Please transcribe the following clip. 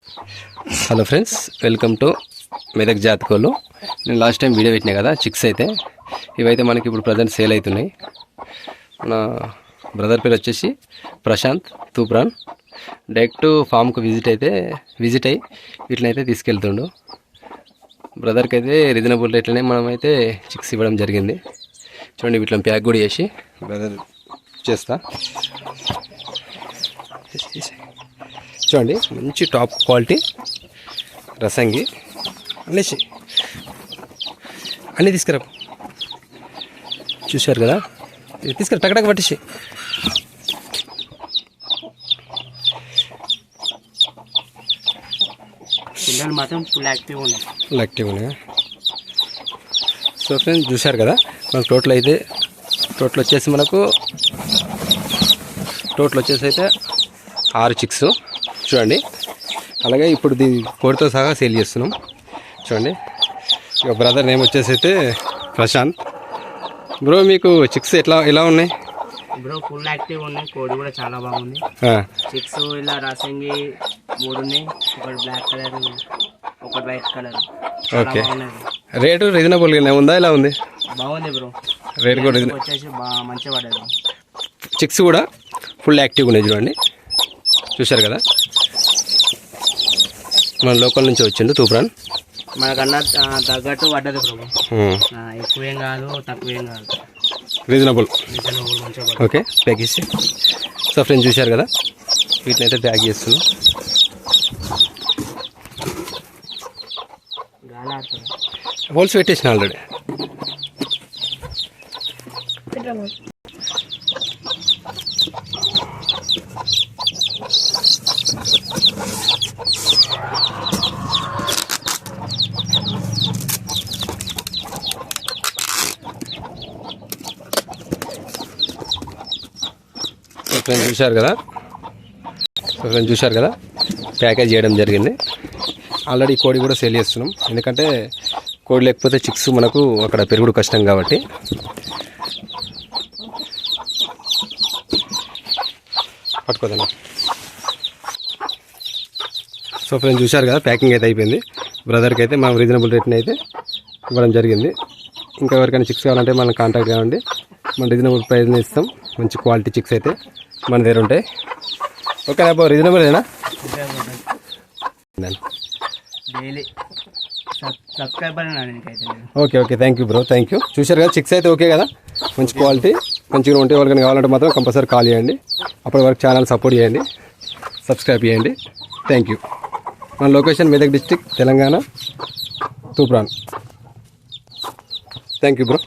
Hello friends, welcome to Medak జాతకోళ్ళు. నేను last time video పెట్టినా కదా చిక్స్ అయితే. ఇవైతే మనకి ఇప్పుడు ప్రజెంట్ సేల్ అవుతున్నాయి. మన బ్రదర్ పేరు వచ్చేసి ప్రశాంత్ తూప్రాన్. డైరెక్ట్ ఫామ్కు విజిట్ అయ్యి వీటినైతే తీసుకెళ్తుండు. బ్రదర్కి అయితే రీజనబుల్ రేట్లనే మనమైతే చిక్స్ ఇవ్వడం జరిగింది. చూడండి, వీటిని ప్యాక్ కూడా చేసి బ్రదర్ చేస్తా. చూడండి, మంచి టాప్ క్వాలిటీ రసంగి అనేసి అన్నీ తీసుకురా. చూశారు కదా, తీసుకురా టకటక పట్టేసి. పిల్లలు మాత్రం ఫుల్ యాక్టివ్ ఉన్నాయి. సో ఫ్రెండ్స్, చూశారు కదా, మనకు టోటల్ వచ్చేసి అయితే 6 చిక్స్. చూడండి, అలాగే ఇప్పుడు దీని కోడితో సహా సేల్ చేస్తున్నాం. చూడండి, ఇక బ్రదర్ నేమ్ వచ్చేసి అయితే ప్రశాంత్. బ్రో, మీకు చిక్స్ ఎలా ఉన్నాయి? బ్రో ఫుల్ యాక్టివ్ ఉన్నాయి. కోడి కూడా చాలా బాగుంది. చిక్స్ ఇలా రాసంగి 3 ఉన్నాయి. ఒకటి బ్లాక్ కలర్, ఒకటి వైట్ కలర్. ఓకే, రేటు రీజనబుల్గానే ఉందా? ఎలా ఉంది? బాగుంది బ్రో, రేట్ కూడా వచ్చేసి మంచిగా పడేది. చిక్స్ కూడా ఫుల్ యాక్టివ్గా ఉన్నాయి. చూడండి, చూశారు కదా, మన లోకల్ నుంచి వచ్చిండు తూప్రాన్. మనకన్నా తగ్గట్టు పడ్డది ప్రభు. ఎక్కువేం కాదు, తక్కువేం కాదు, రీజనబుల్ మంచిగా. ఓకే, ప్యాక్ చేసి. సో ఫ్రెండ్స్, చూశారు కదా, వీటిని అయితే ప్యాక్ చేస్తున్నాం. హోల్స్ పెట్టేసిన ఆల్రెడీ. ఫ్రెండ్స్, చూశారు కదా, ప్యాకేజ్ చేయడం జరిగింది. ఆల్రెడీ కోడి కూడా సేల్ చేస్తున్నాం. ఎందుకంటే కోడి లేకపోతే చిక్స్ మనకు అక్కడ పెరుగుడు కష్టం కాబట్టి. పట్టుకోదండి. సో ఫ్రెండ్స్, చూశారు కదా, ప్యాకింగ్ అయితే అయిపోయింది. బ్రదర్కి అయితే మనం రీజనబుల్ రేట్ని అయితే ఇవ్వడం జరిగింది. ఇంకా ఎవరికైనా చిక్స్ కావాలంటే మనం కాంటాక్ట్ కావండి. మనం రీజనబుల్ ప్రైస్ని ఇస్తాం. మంచి క్వాలిటీ చిక్స్ అయితే మన దగ్గర ఉంటాయి. ఓకేనా బాబు, రీజనబుల్నా? Okay, thank you bro, thank you. చూశారు కదా, చిక్స్ అయితే ఓకే కదా, మంచి క్వాలిటీ, మంచిగా ఉంటే ఎవరికైనా కావాలంటే మాత్రం కంపల్సరీ కాల్ చేయండి. అప్పటి వరకు ఛానల్ సపోర్ట్ చేయండి, సబ్స్క్రైబ్ చేయండి. Thank you. మన location Medak district, Telangana, Toopran. Thank you bro.